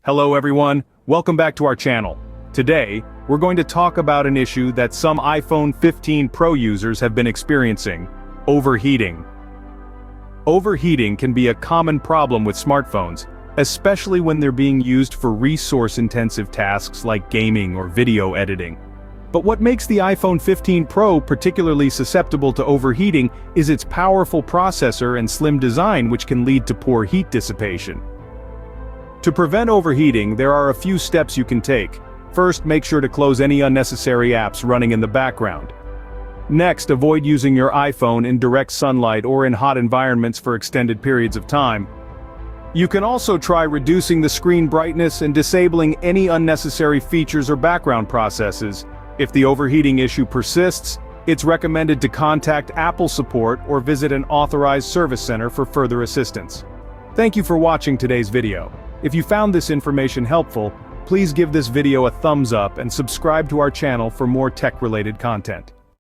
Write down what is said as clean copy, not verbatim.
Hello everyone, welcome back to our channel. Today, we're going to talk about an issue that some iPhone 15 Pro users have been experiencing: overheating. Overheating can be a common problem with smartphones, especially when they're being used for resource-intensive tasks like gaming or video editing. But what makes the iPhone 15 Pro particularly susceptible to overheating is its powerful processor and slim design, which can lead to poor heat dissipation. To prevent overheating, there are a few steps you can take. First, make sure to close any unnecessary apps running in the background. Next, avoid using your iPhone in direct sunlight or in hot environments for extended periods of time. You can also try reducing the screen brightness and disabling any unnecessary features or background processes. If the overheating issue persists, it's recommended to contact Apple support or visit an authorized service center for further assistance. Thank you for watching today's video. If you found this information helpful, please give this video a thumbs up and subscribe to our channel for more tech-related content.